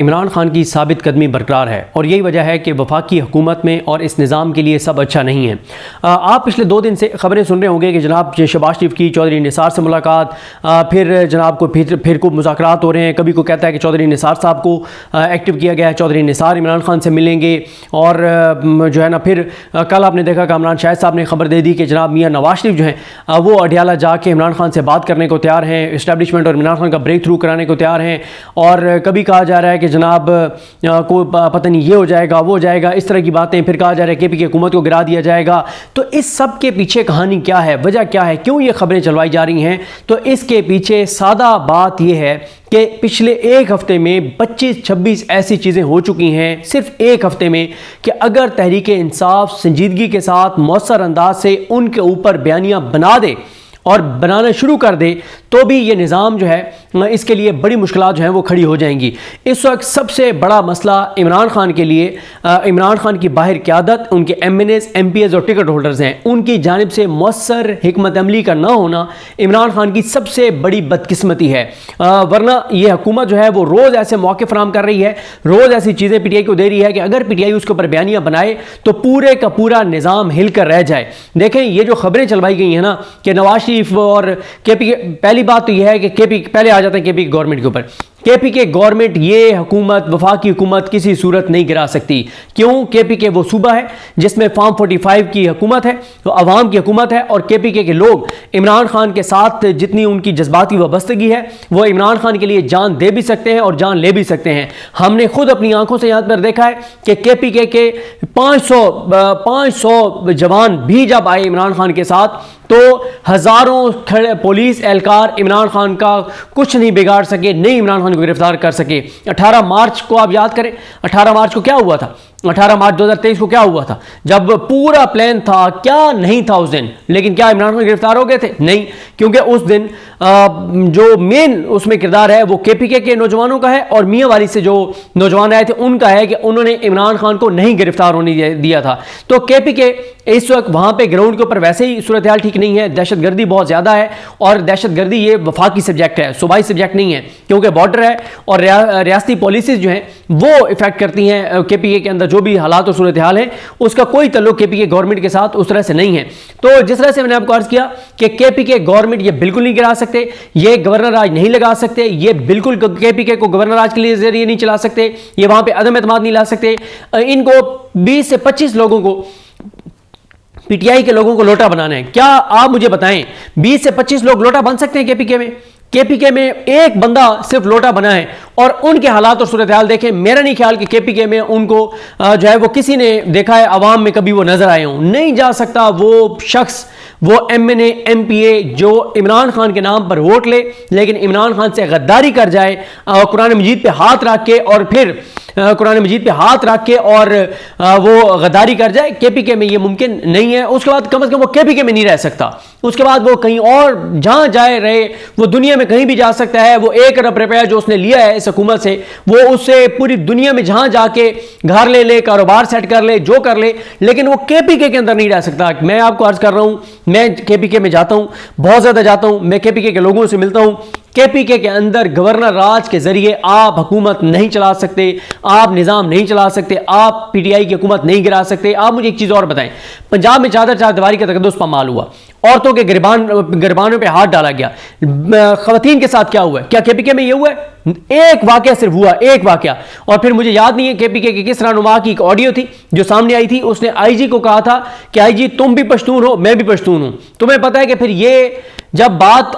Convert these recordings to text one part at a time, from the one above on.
इमरान खान की साबित कदमी बरकरार है और यही वजह है कि वफाकी हुकूमत में और इस निज़ाम के लिए सब अच्छा नहीं है। आप पिछले 2 दिन से ख़बरें सुन रहे होंगे कि जनाब शहबाज शरीफ की चौधरी निसार से मुलाकात, फिर जनाब को फिर को मुज़ाकरात हो रहे हैं। कभी को कहता है कि चौधरी निसार साहब को एक्टिव किया गया है, चौधरी निसार इमरान खान से मिलेंगे। और जो है ना, फिर कल आपने देखा कि इमरान शाहिद साहब ने खबर दे दी कि जनाब मियाँ नवाज शरीफ जो हैं वो अडियाला जाके इमरान खान से बात करने को तैयार हैं, इस्टेब्लिशमेंट और इमरान खान का ब्रेक थ्रू कराने को तैयार हैं। और कभी कहा जा रहा है कि जनाब को पता नहीं ये हो जाएगा वो हो जाएगा, इस तरह की बातें। फिर कहा जा रहा है KP की हुकूमत को गिरा दिया जाएगा। तो इस सब के पीछे कहानी क्या है, वजह क्या है, क्यों ये खबरें चलवाई जा रही हैं? तो इसके पीछे सादा बात यह है कि पिछले एक हफ्ते में 25-26 ऐसी चीज़ें हो चुकी हैं सिर्फ एक हफ्ते में कि अगर तहरीक इंसाफ संजीदगी के साथ मौसर अंदाज से उनके ऊपर बयानियाँ बना दे और बनाना शुरू कर दे तो भी ये निज़ाम जो है इसके लिए बड़ी मुश्किलात जो हैं वो खड़ी हो जाएंगी। इस वक्त सबसे बड़ा मसला इमरान खान के लिए इमरान खान की बाहर क़यादत, उनके MNAs, MPs और टिकट होल्डर्स हैं, उनकी जानिब से मौसर हिकमत अमली का ना होना इमरान खान की सबसे बड़ी बदकिस्मती है। वरना ये हुकूमत जो है वो रोज़ ऐसे मौके फराम कर रही है, रोज़ ऐसी चीज़ें PTI को दे रही है कि अगर PTI उसके ऊपर बयानियाँ बनाए तो पूरे का पूरा निज़ाम हिल कर रह जाए। देखें, ये जो खबरें चलवाई गई हैं ना कि नवाज शरीफ और KP, पहली बात तो यह है कि KP पहले आ जाते हैं KP की गवर्नमेंट के ऊपर। KP के गवर्नमेंट ये हुकूमत, वफाकी हुकूमत किसी सूरत नहीं गिरा सकती। क्यों? KP के वो सूबा है जिसमें फॉर्म 45 की हुकूमत है, तो अवाम की हुकूमत है। और KP के लोग इमरान खान के साथ जितनी उनकी जज्बाती वाबस्तगी है वो इमरान खान के लिए जान दे भी सकते हैं और जान ले भी सकते हैं। हमने खुद अपनी आंखों से यहाँ पर देखा है कि KP के 500 जवान भी जब आए इमरान खान के साथ तो हज़ारों खड़े पुलिस एहलकार इमरान खान का कुछ नहीं बिगाड़ सके, नहीं इमरान खान को गिरफ्तार कर सके। 18 मार्च को आप याद करें, 18 मार्च को क्या हुआ था? 18 मार्च 2023 को क्या हुआ था? जब पूरा प्लान था, क्या नहीं था उस दिन, लेकिन क्या इमरान खान गिरफ्तार हो गए थे? नहीं, क्योंकि उस दिन जो मेन उसमें किरदार है वो KPK के नौजवानों का है और मियाँ वाली से जो नौजवान आए थे उनका है कि उन्होंने इमरान खान को नहीं गिरफ्तार होने दिया था। तो KPK इस वक्त वहाँ पे ग्राउंड के ऊपर वैसे ही सूरत हाल ठीक नहीं है, दहशतगर्दी बहुत ज़्यादा है। और दहशतगर्दी ये वफाकी सब्जेक्ट है, सूबाई सब्जेक्ट नहीं है, क्योंकि बॉर्डर है और रियासती पॉलिसीज़ जो हैं वो इफेक्ट करती हैं KPK के अंदर। जो भी हालात और सूरत हाल है उसका कोई तल्लुक KPK गवर्नमेंट के साथ उस तरह से नहीं है। तो जिस तरह से मैंने आपको अर्ज किया कि KPK गवर्नमेंट ये बिल्कुल नहीं गिरा सकते, ये गवर्नर राज नहीं लगा सकते, ये बिल्कुल KPK को गवर्नर राज के लिए जरिए नहीं चला सकते, ये वहाँ पर अदम एतमाद नहीं ला सकते। इनको 20 से 25 लोगों को, PTI के लोगों को लोटा बनाना है। क्या आप मुझे बताएं 20 से 25 लोग लोटा बन सकते हैं KPK में? KPK में एक बंदा सिर्फ लोटा बना है और उनके हालात और सूरत हाल देखें। मेरा नहीं ख्याल कि KPK में उनको जो है वो किसी ने देखा है अवाम में कभी वो नजर आए हों। नहीं जा सकता वो शख्स, वो MNA MPA जो इमरान खान के नाम पर वोट ले लेकिन इमरान खान से गद्दारी कर जाए, कुरान मजीद पे हाथ रख के और फिर कुरान मजीद पे हाथ रख के और वो गद्दारी कर जाए। KPK में ये मुमकिन नहीं है। उसके बाद कम से कम वो KPK में नहीं रह सकता, उसके बाद वो कहीं और जहां जाए रहे, वो दुनिया में कहीं भी जा सकता है। वो 1 अरब रुपया जो उसने लिया है इस हुकूमत से, वो उससे पूरी दुनिया में जहां जाके घर ले ले, कारोबार सेट कर ले, जो कर ले, लेकिन वो KPK के अंदर नहीं रह सकता। मैं आपको अर्ज कर रहा हूं, मैं KPK में जाता हूं, बहुत ज्यादा जाता हूं, मैं KPK के लोगों से मिलता हूं। KPK के अंदर गवर्नर राज के जरिए आप हुकूमत नहीं चला सकते, आप निज़ाम नहीं चला सकते, आप PTI की हुकूमत नहीं गिरा सकते। आप मुझे एक चीज़ और बताएं, पंजाब में चादर चार दीवारी का तकद्दुस पामाल हुआ, औरतों के गिरबानों पे हाथ डाला गया, खवातीन के साथ क्या हुआ है? क्या KPK में ये हुआ है? एक वाकया सिर्फ हुआ, एक वाकया। और फिर मुझे याद नहीं है KPK की किस रहनुमा की एक ऑडियो थी जो सामने आई थी, उसने IG को कहा था कि IG तुम भी पश्तून हो, मैं भी पश्तून हूं। तुम्हें पता है कि फिर ये जब बात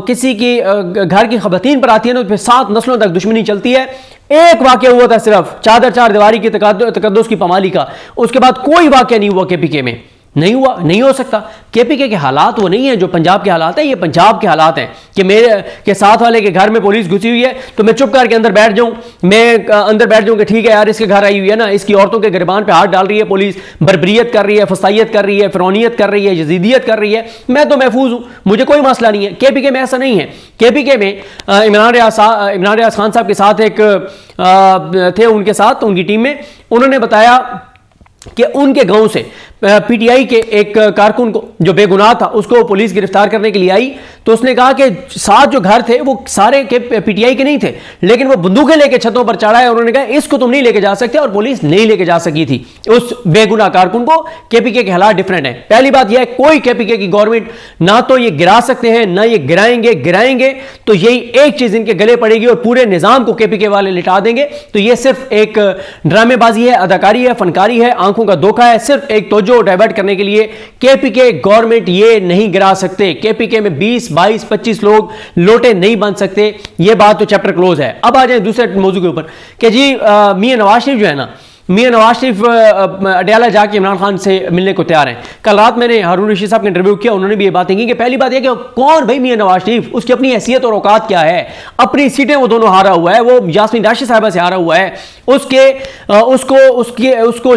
किसी की घर की खवातीन पर आती है ना तो फिर 7 नस्लों तक दुश्मनी चलती है। एक वाकया हुआ था सिर्फ चादर चार दीवारी की तकद्दुस की पामाली का, उसके बाद कोई वाकया नहीं हुआ KPK में, नहीं हुआ, नहीं हो सकता। KPK के हालात वो नहीं है जो पंजाब के हालात हैं। ये पंजाब के हालात हैं कि मेरे के साथ वाले के घर में पुलिस घुसी हुई है तो मैं चुप करके अंदर बैठ जाऊं, मैं अंदर बैठ जाऊं कि ठीक है यार इसके घर आई हुई है ना, इसकी औरतों के गिरबान पे हाथ डाल रही है पुलिस, बर्बरियत कर रही है, फसाइयत कर रही है, फिरौनियत कर रही है, यजीदियत कर रही है, मैं तो महफूज हूं, मुझे कोई मसला नहीं है। KPK में ऐसा नहीं है। KPK में इमरान रियाज खान साहब के साथ एक थे, उनके साथ उनकी टीम में, उन्होंने बताया कि उनके गांव से पीटीआई के एक कारकुन को जो बेगुनाह था उसको पुलिस गिरफ्तार करने के लिए आई, तो उसने कहा कि 7 जो घर थे वो सारे के पीटीआई के नहीं थे, लेकिन वो बंदूकें लेके छतों पर चढ़ा है। उन्होंने कहा इसको तुम नहीं लेके जा सकते, और पुलिस नहीं लेके जा सकी थी उस बेगुनाह कारकुन को। केपीके के हालात डिफरेंट है। पहली बात यह है, कोई केपीके की गवर्नमेंट ना तो ये गिरा सकते हैं ना ये गिराएंगे तो यही एक चीज इनके गले पड़ेगी और पूरे निजाम को केपीके वाले लिटा देंगे। तो ये सिर्फ एक ड्रामेबाजी है, अदाकारी है, फनकारी है, आंखों का धोखा है, सिर्फ एक तवज्जो डाइवर्ट करने के लिए। केपीके गवर्नमेंट ये नहीं गिरा सकते। केपीके में 20, 22, 25 लोग लोटे नहीं बन सकते। ये बात तो चैप्टर क्लोज है। अब आ जाए दूसरे मौजू के ऊपर कि जी मियां नवाज शरीफ जो है ना, मियां नवाज शरीफ अडयाला जाके इमरान खान से मिलने को तैयार हैं। कल रात मैंने हारून रशीद साहब का इंटरव्यू किया, उन्होंने भी ये बातें की कि पहली बात यह कि कौन भाई मियां नवाज शरीफ, उसकी अपनी हैसियत और औकात क्या है। अपनी सीटें वो दोनों हारा हुआ है, वो यास्मीन राशिद साहिबा से हारा हुआ है। उसको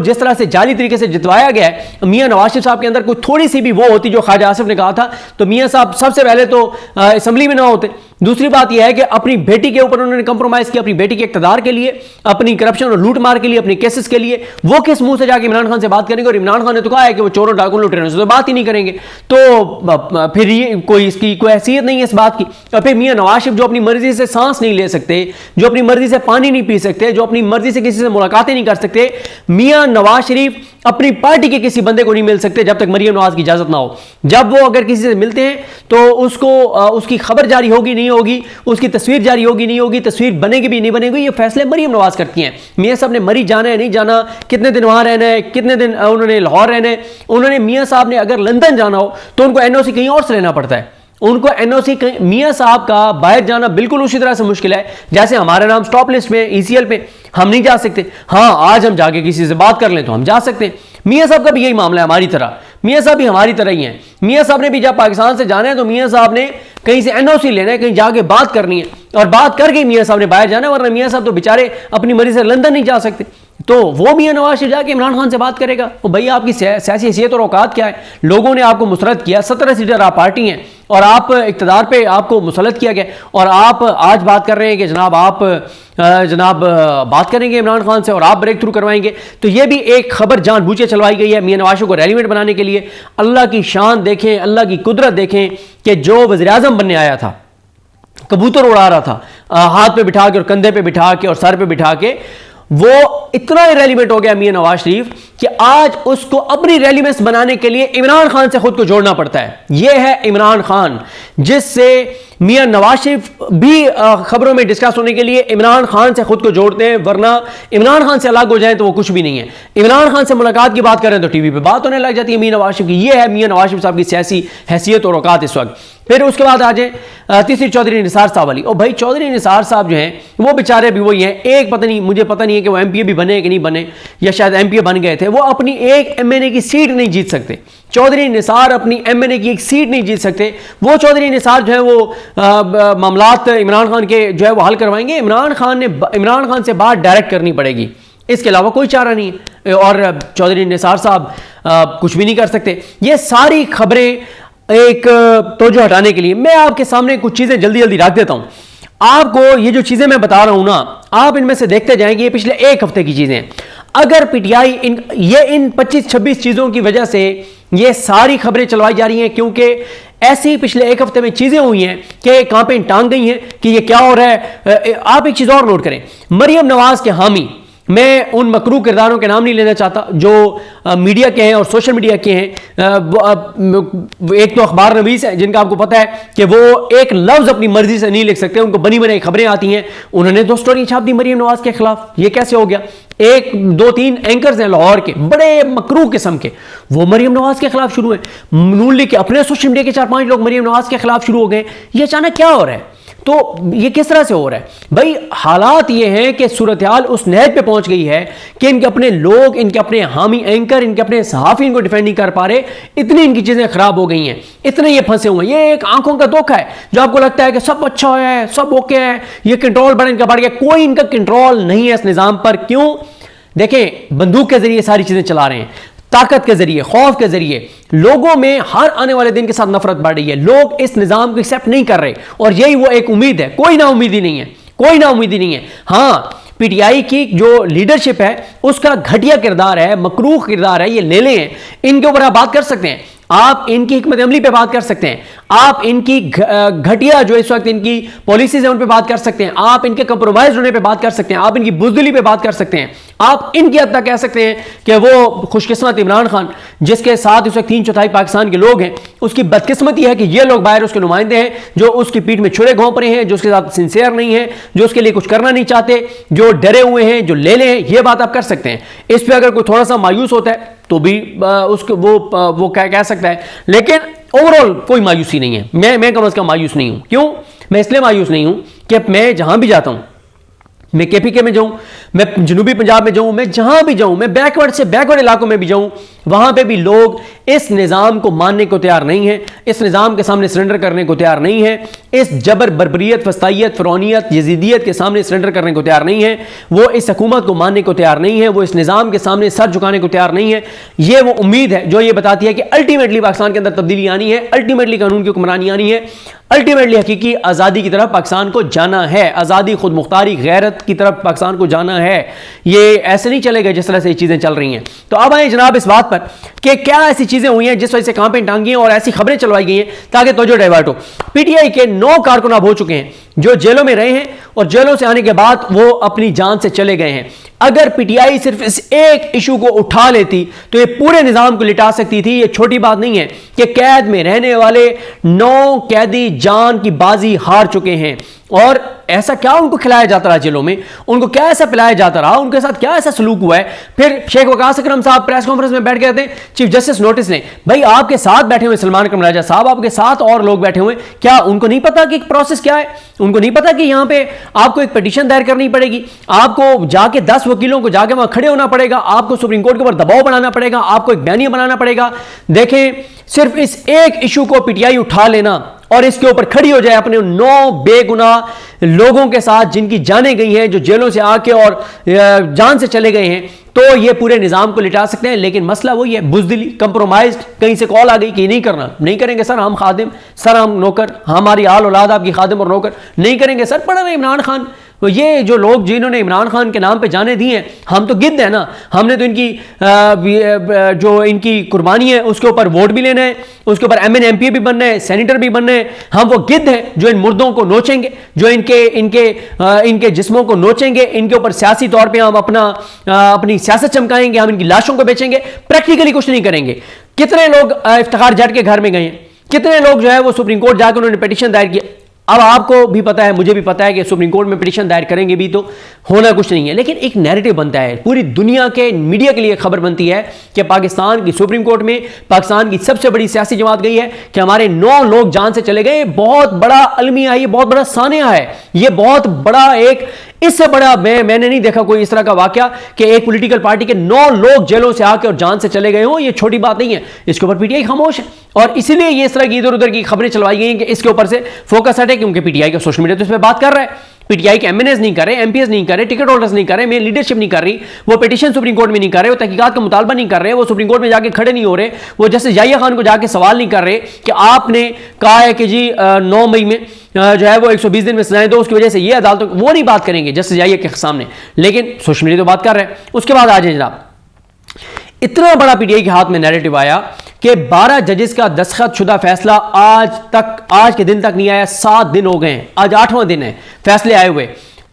जिस तरह से जाली तरीके से जितवाया गया है, मियां नवाज शरीफ साहब के अंदर कोई थोड़ी सी भी वो होती जो ख्वाजा आसिफ ने कहा था, तो मियां साहब सबसे पहले तो असेंबली में ना होते। दूसरी बात यह है कि अपनी बेटी के ऊपर उन्होंने कंप्रोमाइज किया, अपनी बेटी के इक्तदार के लिए, अपनी करप्शन और लूट मार के लिए, अपने केसेस के लिए। वो किस मुंह से जाके इमरान खान से बात करेंगे? और इमरान खान ने तो कहा है कि वो चोरों डाकुओं लुटेरों से तो बात ही नहीं करेंगे। तो फिर ये कोई इसकी कोई हैसियत नहीं है इस बात की। और फिर मियां नवाज शरीफ जो अपनी मर्जी से सांस नहीं ले सकते, जो अपनी मर्जी से पानी नहीं पी सकते, जो अपनी मर्जी से किसी से मुलाकातें नहीं कर सकते, मियां नवाज शरीफ अपनी पार्टी के किसी बंदे को नहीं मिल सकते जब तक मरियम नवाज की इजाजत ना हो। जब वो अगर किसी से मिलते हैं तो उसको उसकी खबर जारी होगी नहीं होगी, उसकी तस्वीर जारी होगी नहीं होगी, तस्वीर बनेगी भी नहीं बनेगी, ये फैसले मरियम नवाज करती हैं। मियां साहब ने मरी जाना है नहीं जाना, कितने दिन वहां रहना है, कितने दिन उन्होंने लाहौर रहना है, उन्होंने मियां साहब ने अगर लंदन जाना हो तो उनको एनओसी कहीं और से लेना पड़ता है। उनको एनओसी मियां साहब का बाहर जाना बिल्कुल उसी तरह से मुश्किल है जैसे हमारा नाम स्टॉप लिस्ट में ईसीएल पे हम नहीं जा सकते। हाँ, आज हम जाके किसी से बात कर लें तो हम जा सकते हैं। मियां साहब का भी यही मामला है हमारी तरह। मियां साहब भी हमारी तरह ही हैं। मियां साहब ने भी जब पाकिस्तान से जाना है तो मियां साहब ने कहीं से एनओसी लेना है, कहीं जाके बात करनी है, और बात करके मियां साहब ने बाहर जाना है, वरना मियां साहब तो बेचारे अपनी मर्जी से लंदन नहीं जा सकते। तो वो मियां नवाज शरीफ जाके इमरान खान से बात करेगा? तो भाई आपकी सियासी हैसियत और औकात क्या है? लोगों ने आपको मुसरत किया, 17 सीटर आप पार्टी हैं और आप इक़्तिदार पे आपको मुसलत किया गया, और आप आज बात कर रहे हैं कि जनाब बात करेंगे इमरान खान से और आप ब्रेक थ्रू करवाएंगे। तो ये भी एक खबर जानबूझे चलवाई गई है मियां नवाज शरीफ को रेलिवेंट बनाने के लिए। अल्लाह की शान देखें, अल्लाह की कुदरत देखें कि जो वज़ीर आज़म बनने आया था, कबूतर उड़ा रहा था हाथ पे बिठा के और कंधे पे बिठा के और सर पे बिठा के, वो इतना इरेलीवेंट हो गया मियां नवाज शरीफ कि आज उसको अपनी रेलिवेंस बनाने के लिए इमरान खान से खुद को जोड़ना पड़ता है। यह है इमरान खान, जिससे मियां नवाज शरीफ भी खबरों में डिस्कस होने के लिए इमरान खान से खुद को जोड़ते हैं, वरना इमरान खान से अलग हो जाए तो वो कुछ भी नहीं है। इमरान खान से मुलाकात की बात करें तो टीवी पे बात होने लग जाती है मियां नवाज शरीफ की। यह है मियां नवाज शरीफ साहब की सियासी हैसियत और औकात इस वक्त। फिर उसके बाद आ जाए तीसरी चौधरी निसार साहब वाली। और भाई चौधरी निसार साहब जो हैं वो बेचारे भी वही हैं। एक मुझे पता नहीं है कि वो एमपीए भी बने कि नहीं बने, या शायद एमपीए बन गए थे। वो अपनी एक एमएनए की सीट नहीं जीत सकते। चौधरी निसार अपनी एमएनए की एक सीट नहीं जीत सकते। वो चौधरी निसार जो है वो मामलात इमरान खान के जो है वो हल करवाएंगे। इमरान खान से बात डायरेक्ट करनी पड़ेगी, इसके अलावा कोई चारा नहीं है। और चौधरी निसार साहब कुछ भी नहीं कर सकते। ये सारी खबरें एक तवज्जो हटाने के लिए मैं आपके सामने कुछ चीजें जल्दी जल्दी रख देता हूं। आपको ये जो चीजें मैं बता रहा हूं ना, आप इनमें से देखते जाएंगे, ये पिछले एक हफ्ते की चीजें हैं। अगर पीटीआई इन 25-26 चीजों की वजह से ये सारी खबरें चलवाई जा रही हैं, क्योंकि ऐसी पिछले एक हफ्ते में चीजें हुई हैं कि कांपे टांग गई हैं कि ये क्या हो रहा है। आप एक चीज और नोट करें, मरियम नवाज के हामी, मैं उन मकरू किरदारों के नाम नहीं लेना चाहता जो मीडिया के हैं और सोशल मीडिया के हैं। एक तो अखबार नवीस है जिनका आपको पता है कि वो एक लफ्ज अपनी मर्जी से नहीं लिख सकते, उनको बनी बनाई खबरें आती हैं। उन्होंने 2 स्टोरी छाप दी मरियम नवाज के खिलाफ। ये कैसे हो गया? 1, 2, 3 एंकर्स हैं लाहौर के बड़े मकरू किस्म के, वो मरियम नवाज के खिलाफ शुरू है। नून लीग के अपने सोशल मीडिया के 4-5 लोग मरियम नवाज के खिलाफ शुरू हो गए। ये अचानक क्या हो रहा है? तो ये किस तरह से हो रहा है भाई? हालात ये हैं कि सूरत हाल उस नहज पे पहुंच गई है कि इनके अपने लोग, इनके अपने हामी एंकर, इनके अपने सहाफी इनको डिफेंड नहीं कर पा रहे। इतनी इनकी चीजें खराब हो गई हैं, इतने ये फंसे हुए हैं। ये एक आंखों का धोखा है जो आपको लगता है कि सब अच्छा है, सब ओके है, ये कंट्रोल बड़ा इनका बढ़ गया। कोई इनका कंट्रोल नहीं है इस निजाम पर। क्यों? देखें, बंदूक के जरिए सारी चीजें चला रहे हैं, ताकत के जरिए, खौफ के जरिए। लोगों में हर आने वाले दिन के साथ नफरत बढ़ रही है। लोग इस निजाम को एक्सेप्ट नहीं कर रहे, और यही वो एक उम्मीद है। कोई ना उम्मीदी नहीं है, कोई ना उम्मीदी नहीं है। हाँ, पीटीआई की जो लीडरशिप है उसका घटिया किरदार है, मकरूह किरदार है, ये लेले हैं, इनके ऊपर आप बात कर सकते हैं, आप इनकी हिकमत अमली पे बात कर सकते हैं, आप इनकी घटिया जो इस वक्त इनकी पॉलिसीज है उन पे बात कर सकते हैं, आप इनके कंप्रोमाइज होने पे बात कर सकते हैं, आप इनकी बुजदिली पे बात कर सकते हैं, आप इनकी हद तक कह सकते हैं कि वो खुशकिस्मत इमरान खान जिसके साथ इस वक्त 3/4 पाकिस्तान के लोग हैं, उसकी बदकिस्मती है कि ये लोग बाहर उसके नुमाइंदे हैं जो उसकी पीठ में छुरे घोंप रहे हैं, जो उसके साथ सिंसियर नहीं है, जो उसके लिए कुछ करना नहीं चाहते, जो डरे हुए हैं, जो ले हैं, ये बात आप कर सकते हैं। इस पर अगर कोई थोड़ा सा मायूस होता है तो भी उसको वो कह सकता है, लेकिन ओवरऑल कोई मायूसी नहीं है। मैं कम से कम मायूस नहीं हूं। क्यों? मैं इसलिए मायूस नहीं हूं कि मैं जहां भी जाता हूं, मैं केपीके में जाऊं, मैं जनूबी पंजाब में जाऊं, मैं जहां भी जाऊं, मैं बैकवर्ड से बैकवर्ड इलाकों में भी जाऊं, वहां पे भी लोग इस निज़ाम को मानने को तैयार नहीं है, इस निज़ाम के सामने सरेंडर करने को तैयार नहीं है, इस जबर बर्बरियत फस्तायत फ़िरौनियत यजीदियत के सामने सरेंडर करने को तैयार नहीं है, वो इस हुकूमत को मानने को तैयार नहीं है, वो इस निज़ाम के सामने सर झुकाने को तैयार नहीं है। ये वो उम्मीद है जो ये बताती है कि अल्टीमेटली पाकिस्तान के अंदर तब्दीली आनी है, अल्टीमेटली कानून की हुक्मरानी आनी है, अल्टीमेटली हकीकी आज़ादी की तरफ पाकिस्तान को जाना है, आज़ादी खुद मुख्तारी गैरत की तरफ पाकिस्तान को जाना है। ये ऐसे नहीं चलेगा जिस तरह से ये चीज़ें चल रही हैं। तो अब आए जनाब इस बात पर कि क्या ऐसी चीज़ें हुई हैं जिस वजह से कांपें टांगी हैं और ऐसी खबरें चलवाई गई हैं ताकि तवज्जो डाइवर्ट हो। पीटीआई के 9 कारकुन अब हो चुके हैं जो जेलों में रहे हैं और जेलों से आने के बाद वो अपनी जान से चले गए हैं। अगर पीटीआई सिर्फ इस एक इशू को उठा लेती तो ये पूरे निजाम को लिटा सकती थी। ये छोटी बात नहीं है कि कैद में रहने वाले 9 कैदी जान की बाजी हार चुके हैं और ऐसा क्या उनको खिलाया जाता रहा जेलों में, उनको क्या ऐसा पिलाया जाता रहा, उनके साथ क्या ऐसा सलूक हुआ है। फिर शेख वकास अकरम साहब प्रेस कॉन्फ्रेंस में बैठ के कहते हैं चीफ जस्टिस नोटिस लें। भाई आपके साथ बैठे हुए सलमान कमर राजा साहब, आपके साथ और लोग बैठे हुए, क्या उनको नहीं पता कि प्रोसेस क्या है? उनको नहीं पता कि यहां पे आपको एक पिटीशन दायर करनी पड़ेगी, आपको जाके 10 वकीलों को जाके वहां खड़े होना पड़ेगा, आपको सुप्रीम कोर्ट के ऊपर दबाव बनाना पड़ेगा, आपको एक बयानिया बनाना पड़ेगा। देखें, सिर्फ इस एक इशू को पीटीआई उठा लेना और इसके ऊपर खड़ी हो जाए अपने 9 बेगुनाह लोगों के साथ जिनकी जानें गई हैं, जो जेलों से आके और जान से चले गए हैं, तो ये पूरे निजाम को लिटा सकते हैं। लेकिन मसला वही है, बुजदिली, कंप्रोमाइज। कहीं से कॉल आ गई कि नहीं करना, नहीं करेंगे सर, हम खादिम, सर हम नौकर, हमारी आल औलाद आपकी खादिम और नौकर, नहीं करेंगे सर। पढ़ा नहीं इमरान खान। तो ये जो लोग जिन्होंने इमरान खान के नाम पे जाने दी हैं, हम तो गिद्ध है ना, हमने तो इनकी जो इनकी कुर्बानी है उसके ऊपर वोट भी लेना है, उसके ऊपर एमएन एमपी भी बनना है, सेनेटर भी बनना है। हम वो गिद्ध हैं जो इन मुर्दों को नोचेंगे, जो इनके जिस्मों को नोचेंगे, इनके ऊपर सियासी तौर पर हम अपनी सियासत चमकाएंगे, हम इनकी लाशों को बेचेंगे, प्रैक्टिकली कुछ नहीं करेंगे। कितने लोग इफ्तिखार जट के घर में गए हैं, कितने लोग जो है वो सुप्रीम कोर्ट जाकर उन्होंने पिटीशन दायर किया। अब आपको भी पता है, मुझे भी पता है कि सुप्रीम कोर्ट में पिटीशन दायर करेंगे भी तो होना कुछ नहीं है, लेकिन एक नैरेटिव बनता है, पूरी दुनिया के मीडिया के लिए खबर बनती है कि पाकिस्तान की सुप्रीम कोर्ट में पाकिस्तान की सबसे बड़ी सियासी जमात गई है कि हमारे 9 लोग जान से चले गए। बहुत बड़ा अलमिया है, ये बहुत बड़ा सानिया है, ये बहुत बड़ा एक, इससे बड़ा मैंने नहीं देखा कोई इस तरह का वाकया कि एक पॉलिटिकल पार्टी के 9 लोग जेलों से आके और जान से चले गए हों। ये छोटी बात नहीं है, इसके ऊपर पीटीआई खामोश है और इसीलिए ये इस तरह की इधर उधर की खबरें चलवाई गई हैं कि इसके ऊपर से फोकस हटे, क्योंकि पीटीआई का सोशल मीडिया तो इस पर बात कर रहा है। पीटीआई के एमएनएस नहीं कर रहे, एमपीएस नहीं कर रहे, टिकट होल्डर्स नहीं कर रहे, मेन लीडरशिप नहीं कर रही, वो पिटीशन सुप्रीम कोर्ट में नहीं कर रहे, वो तहकीकात का मुतालबा नहीं कर रहे, वो सुप्रीम कोर्ट में जाके खड़े नहीं हो रहे, वो जस्टिस याहिया खान को जाके सवाल नहीं कर रहे कि आपने कहा है कि जी 9 मई में जो है वो 120 दिन में सजाएं दो, उसकी वजह से ये अदालतों, वो नहीं बात करेंगे जस्टिस याहिया के सामने, लेकिन सोशल मीडिया तो बात कर रहे हैं। उसके बाद आ जाए जनाब, इतना बड़ा पीटीआई के हाथ में नैरेटिव आया कि 12 जजेस का दस्तखत शुदा फैसला आज के दिन तक नहीं आया। 7 दिन हो गए, आज 8वां दिन है फैसले आए हुए।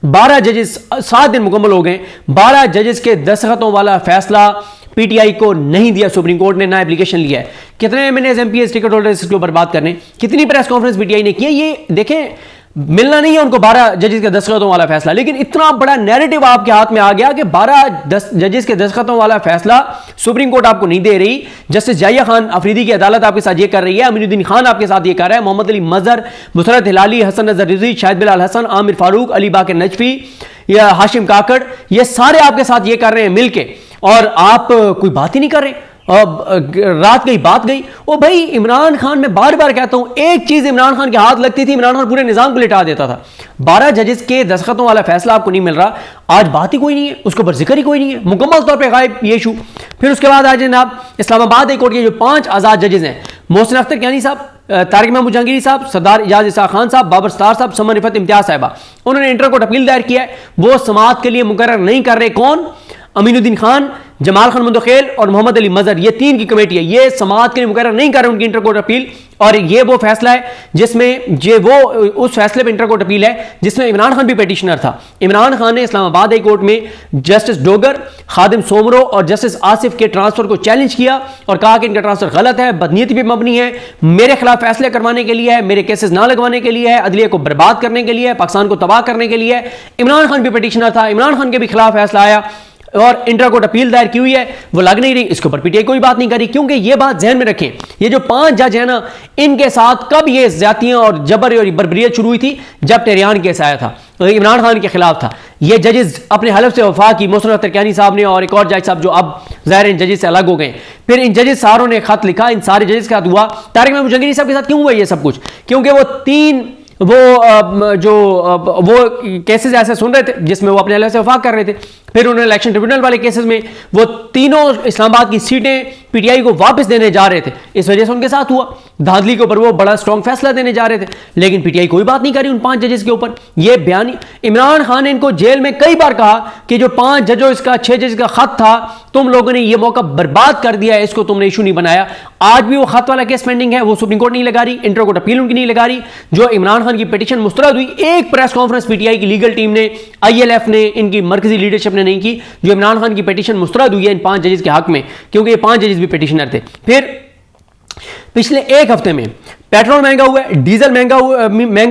12 जजेस, 7 दिन मुकम्मल हो गए, 12 जजेस के दस्तखतों वाला फैसला पीटीआई को नहीं दिया सुप्रीम कोर्ट ने, ना एप्लीकेशन लिया है। कितने एमएनएस एमपीएस टिकट होल्डर्स इसके ऊपर बात करने, कितनी प्रेस कॉन्फ्रेंस पीटीआई ने की है, ये देखें, मिलना नहीं है उनको 12 जजेस के दस्तखतों वाला फैसला, लेकिन इतना बड़ा नैरेटिव आपके हाथ में आ गया कि 12 जजेस के दस्तखतों वाला फैसला सुप्रीम कोर्ट आपको नहीं दे रही। जस्टिस याहिया खान अफरीदी की अदालत आपके साथ ये कर रही है, अमीनुद्दीन खान आपके साथ ये कर रहा है, मोहम्मद अली मजहर, मुसरत हिलाली, हसन नजर रिजवी, शाहिद बिलाल हसन, आमिर फारूक, अली बाकर नजफी या हाशिम काकड़, ये सारे आपके साथ ये कर रहे हैं मिलके, और आप कोई बात ही नहीं कर रहे। रात गई बात गई। ओ भाई, इमरान खान, मैं बार बार कहता हूं, एक चीज इमरान खान के हाथ लगती थी, इमरान खान पूरे निजाम को लिटा देता था। 12 जजेस के दस्तखतों वाला फैसला आपको नहीं मिल रहा, आज बात ही कोई नहीं है, उसके ऊपर जिक्र ही कोई नहीं है, मुकम्मल तौर पे गायब ये इशू। फिर उसके बाद आ जनाब इस्लामाबाद हाई कोर्ट के जो 5 आजाद जजेस हैं, मोहसिन अख्तर कियानी साहब, तारिक महमूद जहांगीरी साहब, सरदार एजाज इसा खान साहब, बाबर सत्तार साहब, समन रिफत इम्तियाज साहिबा, उन्होंने इंटर कोर्ट अपील दायर किया है। वो समाअत के लिए मुकर्रर नहीं कर रहे। कौन? अमीनुद्दीन खान, जमाल खान मुंदखेल और मोहम्मद अली मजहर, ये तीन की कमेटी है। ये समाअत के लिए मुकर्रर नहीं कर रहे उनकी इंटर कोर्ट अपील। और ये वो फैसला है जिसमें वो उस फैसले पर इंटर कोर्ट अपील है जिसमें इमरान खान भी पेटिशनर था। इमरान खान ने इस्लामाबाद हाई कोर्ट में जस्टिस डोगर, खादिम सोमरो और जस्टिस आसिफ के ट्रांसफर को चैलेंज किया और कहा कि इनका ट्रांसफर गलत है, बदनीयती पे मबनी है, मेरे खिलाफ फैसले करवाने के लिए है, मेरे केसेस ना लगवाने के लिए है, अदलिया को बर्बाद करने के लिए है, पाकिस्तान को तबाह करने के लिए है। इमरान खान भी पेटिशनर था, इमरान खान के भी खिलाफ फैसला आया और इंटर कोर्ट अपील दायर की हुई है, वो लग नहीं रही। इसके ऊपर पीटीआई कोई बात नहीं करी, क्योंकि ये बात ध्यान में रखें, ये जो 5 जज है ना, इनके साथ कब ये ज्यादतियां और जबर और बर्बरियत शुरू हुई थी? जब टेहरान केस आया था, तो इमरान खान के खिलाफ था। ये जजेस अपने हलफ से वफा की, मोहसिन अख्तर कियानी साहब ने और एक और जज साहब जो अब ज़ाहिर इन जजेस से अलग हो गए। फिर इन जजेस सारों ने खत लिखा, इन सारे जजेस के साथ हुआ। तारिक महमूद जहांगीरी साहब के साथ क्यों हुआ ये सब कुछ? क्योंकि वो 3 वो केसेस ऐसे सुन रहे थे जिसमें वो अपने हलफ से वफा कर रहे थे। फिर उन्होंने इलेक्शन ट्रिब्यूनल वाले केसेस में वो तीनों इस्लामाबाद की सीटें पीटीआई को वापस देने जा रहे थे, इस वजह से उनके साथ हुआ। धांधली के ऊपर वो बड़ा स्ट्रॉन्ग फैसला देने जा रहे थे, लेकिन पीटीआई कोई बात नहीं करी उन 5 जजेस के ऊपर। ये बयान इमरान खान ने इनको जेल में कई बार कहा कि जो 5 जजों इसका 6 जज का खत था, तुम लोगों ने ये मौका बर्बाद कर दिया है, इसको तुमने इशू नहीं बनाया। आज भी वो खत वाला केस पेंडिंग है, वो सुप्रीम कोर्ट नहीं लगा रही, इंटर कोर्ट अपील उनकी नहीं लगा रही। जो इमरान खान की पिटीशन मुस्तरद हुई, एक प्रेस कॉन्फ्रेंस पीटीआई की लीगल टीम ने, ILF ने, इनकी मरकजी लीडरशिप ने नहीं की। जो इमरान खान की पिटीशन मुस्तरद हुई है इन 5 जजेस के हक में, क्योंकि ये 5 जजेस भी पिटीशनर थे। फिर पिछले एक हफ्ते में पेट्रोल महंगा हुआ है, डीजल महंगा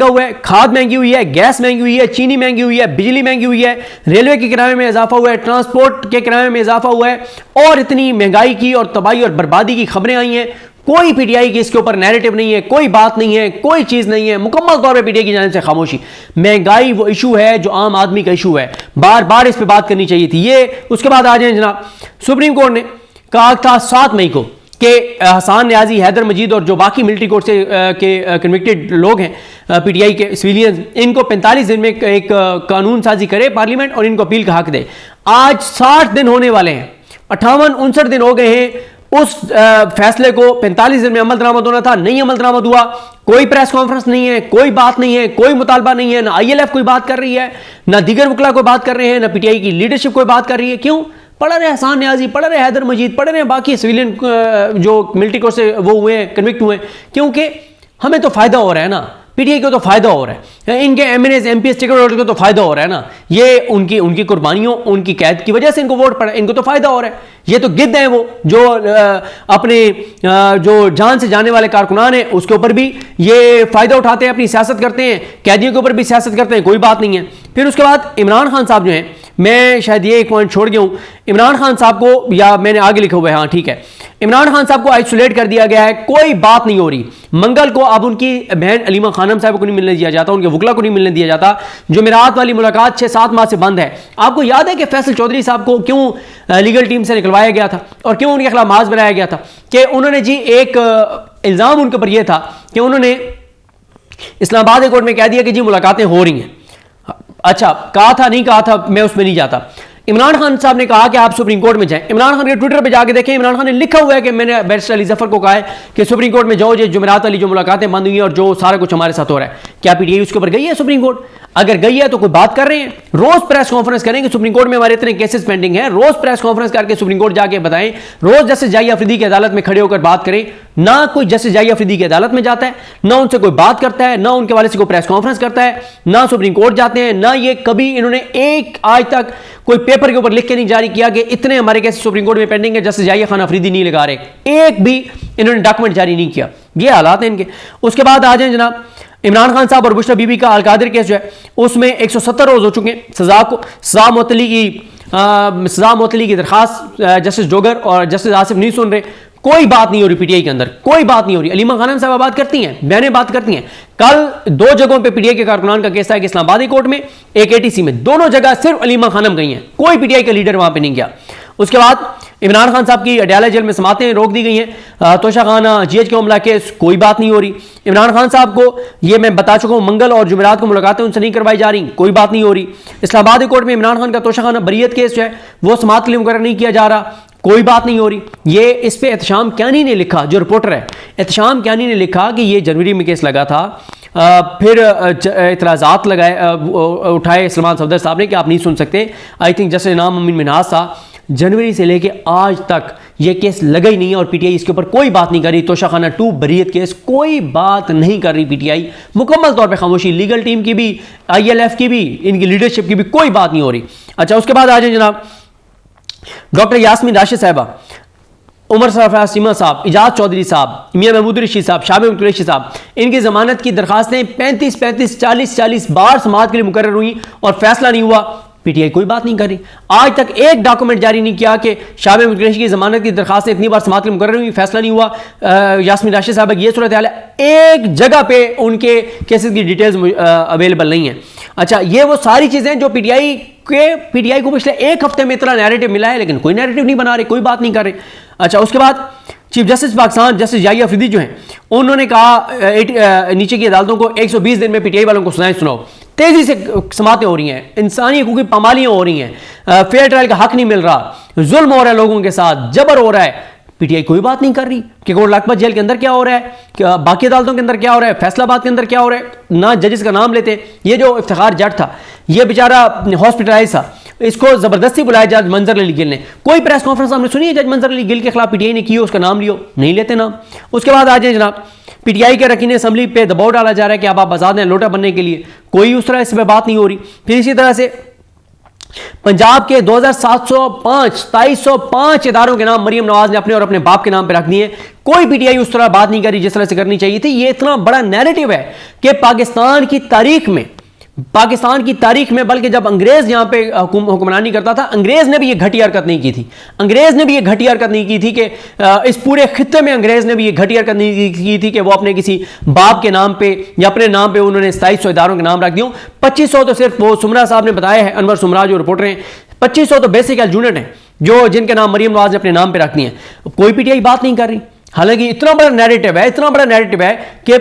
हुआ है, खाद महंगी हुई है, गैस महंगी हुई है, चीनी महंगी हुई है, बिजली महंगी हुई है, रेलवे के किराए में इजाफा हुआ है, ट्रांसपोर्ट के किराए में इजाफा हुआ है, और इतनी महंगाई की और तबाही और बर्बादी की खबरें आई हैं। कोई पीटीआई की इसके ऊपर नैरेटिव नहीं है, कोई बात नहीं है, कोई चीज नहीं है, मुकम्मल तौर पे पीटीआई की जानिब से खामोशी। महंगाई वो इशू है जो आम आदमी का इशू है, बार बार इस पे बात करनी चाहिए थी। ये उसके बाद आ जाए जनाब, सुप्रीम कोर्ट ने कहा था 7 मई को कि हसन न्याजी, हैदर मजीद और जो बाकी मिलिट्री कोर्ट से के कन्विक्टेड लोग हैं पीटीआई के सिविलियंस, इनको 45 दिन में एक कानून साजी करे पार्लियामेंट और इनको अपील का हक दे। आज 60 दिन होने वाले हैं, 58-59 दिन हो गए हैं उस फैसले को 45 दिन में अमल दरामद होना था, नहीं अमल दरामद हुआ। कोई प्रेस कॉन्फ्रेंस नहीं है, कोई बात नहीं है, कोई मुतालबा नहीं है, ना ILF कोई बात कर रही है, ना दीगर वकला कोई बात कर रहे हैं, ना पीटीआई की लीडरशिप कोई बात कर रही है। क्यों? पढ़ रहे हसन न्याजी, पढ़ रहे हैदर मजीद, पढ़ रहे बाकी सिविलियन जो मिलिट्री कोर्ट से वो हुए हैं, कन्विक्ट हुए हैं, क्योंकि हमें तो फायदा हो रहा है ना, पीटीआई को तो फायदा हो रहा है, इनके MNAs MPs टिकट होल्डर को तो फायदा हो रहा है ना। ये उनकी कुर्बानियों, उनकी कैद की वजह से इनको वोट पड़ा, इनको तो फायदा हो रहा है। ये तो गिद्ध हैं वो जो अपने जो जान से जाने वाले कारकुनान हैं उसके ऊपर भी ये फायदा उठाते हैं, अपनी सियासत करते हैं, कैदियों के ऊपर भी सियासत करते हैं, कोई बात नहीं है। फिर उसके बाद इमरान खान साहब जो हैं, मैं शायद ये एक पॉइंट छोड़ गया हूं, इमरान खान साहब को, या मैंने आगे लिखा हुआ है, हाँ ठीक है, इमरान खान साहब को आइसोलेट कर दिया गया है, कोई बात नहीं हो रही। मंगल को अब उनकी बहन अलीमा खानम साहब को नहीं मिलने दिया जाता, उनके वकला को नहीं मिलने दिया जाता। जुमेरात वाली मुलाकात 6-7 माह से बंद है। आपको याद है कि फैसल चौधरी साहब को क्यों लीगल टीम से निकलवाया गया था और क्यों उनके खिलाफ माज बनाया गया था? कि उन्होंने जी एक इल्ज़ाम उनके ऊपर यह था कि उन्होंने इस्लामाबाद कोर्ट में कह दिया कि जी मुलाकातें हो रही हैं। अच्छा, कहा था नहीं कहा था, मैं उसमें नहीं जाता। इमरान खान साहब ने कहा कि आप सुप्रीम कोर्ट में जाएं। इमरान खान के ट्विटर पे जाके देखें, इमरान खान ने लिखा हुआ है कि मैंने बैरिस्टर अली जफर को कहा है कि सुप्रीम कोर्ट में जाओ, ये जुमेरात वाली जो मुलाकातें बंद हुई हैं और जो सारा कुछ हमारे साथ हो रहा है। क्या पीटीआई उसके ऊपर गई है सुप्रीम कोर्ट? अगर गई है तो कोई बात कर रहे हैं, रोज प्रेस कॉन्फ्रेंस करें कि सुप्रीम कोर्ट में हमारे इतने केसेस पेंडिंग हैं, रोज प्रेस कॉन्फ्रेंस करके सुप्रीम कोर्ट जाके बताएं, रोज जस्टिस जाहिया अफरीदी की अदालत में खड़े होकर बात करें। ना कोई जस्टिस जाहिया अफरीदी की अदालत में जाता है, ना उनसे कोई बात करता है, ना उनके वाले से कोई प्रेस कॉन्फ्रेंस करता है, ना सुप्रीम कोर्ट जाते हैं, ना ये कभी इन्होंने एक आज तक कोई पेपर के ऊपर लिख के नहीं जारी किया कि इतने हमारे केस सुप्रीम कोर्ट में पेंडिंग है, जस्टिस जाहिया खान अफरीदी नहीं लगा रहे, एक भी इन्होंने डॉक्यूमेंट जारी नहीं किया। ये हालात हैं इनके। उसके बाद आ जाए जनाब, इमरान खान साहब और बुशरा बीबी का अलकादिर केस जो है उसमें 170 रोज हो चुके हैं। सजा मुअत्तली की दरखास्त जस्टिस डोगर और जस्टिस आसिफ नहीं सुन रहे। कोई बात नहीं हो रही पीटीआई के अंदर, कोई बात नहीं हो रही। अलीमा खानम साहब बात करती हैं, बहनें बात करती हैं। कल 2 जगहों पे पीटीआई के कारकुनान का केस है कि इस्लामाबाद कोर्ट में, एक ATC में, दोनों जगह सिर्फ अलीमा खानम गई हैं, कोई पीटीआई का लीडर वहां पे नहीं गया। उसके बाद इमरान खान साहब की अडयाला जेल में समातें रोक दी गई हैं। तोशा खाना GH के मामला केस, कोई बात नहीं हो रही। इमरान खान साहब को ये मैं बता चुका हूं, मंगल और जुमेरात को मुलाकातें उनसे नहीं करवाई जा रही, कोई बात नहीं हो रही। इस्लामाबाद कोर्ट में इमरान खान का तोशा खाना बरीयत केस जो है वो समात के लिए मुकर्रर नहीं किया जा रहा, कोई बात नहीं हो रही। ये इस पे एहतशाम कियानी ने लिखा, जो रिपोर्टर है एहतशाम कियानी ने लिखा कि ये जनवरी में केस लगा था। फिर इतराज़ात लगाए उठाए सलमान सफदर साहब ने कि आप नहीं सुन सकते। आई थिंक जैसे नाम अमीन मिन्हाज था, जनवरी से लेके आज तक ये केस लगा ही नहीं है और पीटीआई इसके ऊपर कोई बात नहीं कर रही। तोशाखाना 2 बरीयत केस, कोई बात नहीं कर रही पीटीआई, मुकम्मल तौर पे खामोशी, लीगल टीम की भी, ILF की भी, इनकी लीडरशिप की भी कोई बात नहीं हो रही। अच्छा, उसके बाद आ जाए जनाब डॉक्टर यास्मीन राशिद साहबा, उमर सरफराज सीमा साहब, इजाज चौधरी साहब, मियां महमूद रशीद साहब, शाबिब कुरैशी साहब, इनकी जमानत की दरखास्तें 35-35, 40-40 बार समाअत के लिए मुकर्रर हुई और फैसला नहीं हुआ। पीटीआई कोई बात नहीं कर रही। आज तक एक डॉक्यूमेंट जारी नहीं किया कि शाबिब कुरैशी की जमानत की दरखास्तें इतनी बार समाअत के लिए मुकर्रर हुई, फैसला नहीं हुआ। यास्मीन राशिद साहब की ये सूरत हाल है, एक जगह पे उनके केसेस की डिटेल्स अवेलेबल नहीं है। अच्छा, ये वो सारी चीजें जो पीटीआई को पिछले एक हफ्ते में इतना नैरेटिव मिला है, लेकिन कोई नैरेटिव नहीं बना रहे, कोई बात नहीं कर रहे। अच्छा, उसके बाद chief justice Pakistan justice Yahya Afridi जो हैं, उन्होंने कहा नीचे की अदालतों को 120 दिन में पीटीआई वालों को सुनाओ। तेजी से समातें हो रही हैं, इंसानी हकूक़ की पामालियां हो रही हैं, फेयर ट्रायल का हक नहीं मिल रहा, जुल्म हो रहा है लोगों के साथ, जबर हो रहा है। पीटीआई कोई बात नहीं कर रही कि कोट लाखपत जेल के अंदर क्या हो रहा है, क्या बाकी अदालतों के अंदर क्या हो रहा है, फैसलाबाद के अंदर क्या हो रहा है, ना जजेस का नाम लेते। ये जो इफ्तिखार जट था, ये बेचारा हॉस्पिटलाइज था, इसको जबरदस्ती बुलाया जज मंजर अली गिल ने। कोई प्रेस कॉन्फ्रेंस आपने सुनी है जज मंजर अली गिल के खिलाफ पीटीआई ने की हो, उसका नाम लियो, नहीं लेते नाम। उसके बाद आ जाए जनाब, पीटीआई के रकीन असेंबली पे दबाव डाला जा रहा है कि अब आप आजाद हैं लोटा बनने के लिए, कोई उस तरह इस पर बात नहीं हो रही। फिर इसी तरह से पंजाब के 2705 इदारों के नाम मरियम नवाज ने अपने और अपने बाप के नाम पे रख दिए। कोई पीटीआई उस तरह बात नहीं करी जिस तरह से करनी चाहिए थी। ये इतना बड़ा नैरेटिव है कि पाकिस्तान की तारीख में बल्कि जब अंग्रेज यहां पे हुक्मरानी करता था, अंग्रेज ने भी ये घटिया हरकत नहीं की थी। अंग्रेज ने भी ये घटिया हरकत नहीं की थी कि इस पूरे खित्ते में अंग्रेज ने भी ये घटिया हरकत नहीं की थी कि वो अपने किसी बाप के नाम पे या अपने नाम पे उन्होंने 2700 इदारों के नाम रख दियो। 2500 तो सिर्फ वो सुमरा साहब ने बताया है, अनवर सुमरा जो रिपोर्टर हैं, 2500 तो बेसिक यूनिट हैं जो जिनके नाम मरियम नवाज ने अपने नाम पे रख दिए हैं। कोई पीटीआई बात नहीं कर रही। हालांकि इतना बड़ा नैरेटिव है कि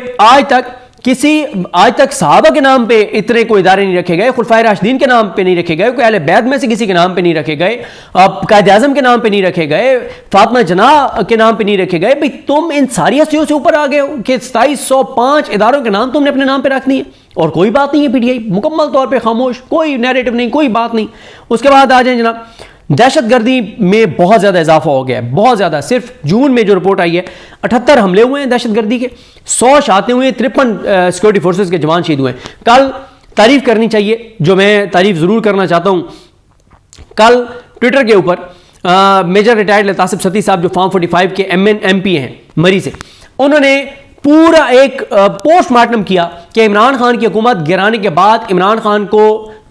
आज तक सहाबा के नाम पे इतने कोई इदारे नहीं रखे गए, खुलफाए राशिदीन के नाम पे नहीं रखे गए, कोई अहले बैत में से किसी के नाम पे नहीं रखे गए, कायद आज़म के नाम पे नहीं रखे गए, फातिमा जना के नाम पे नहीं रखे गए। भाई तुम इन सारी हस्तियों से ऊपर आ गए हो कि 2705 इदारों के नाम तुमने अपने नाम पे रख दिए और कोई बात नहीं है। पीटीआई मुकम्मल तौर पर खामोश, कोई नैरेटिव नहीं, कोई बात नहीं। उसके बाद आ जाए जनाब, दहशतगर्दी में बहुत ज़्यादा इजाफा हो गया है, बहुत ज़्यादा। सिर्फ जून में जो रिपोर्ट आई है 78 हमले हुए हैं दहशतगर्दी के, 100 शातें हुई, 53 सिक्योरिटी फोर्सेस के जवान शहीद हुए। कल तारीफ करनी चाहिए, जो मैं तारीफ ज़रूर करना चाहता हूँ। कल ट्विटर के ऊपर मेजर रिटायर्ड लतासिफ सती साहब जो फॉर्म 45 के MP हैं मरी से, उन्होंने पूरा एक पोस्टमार्टम किया कि इमरान खान की हुकूमत गिराने के बाद, इमरान खान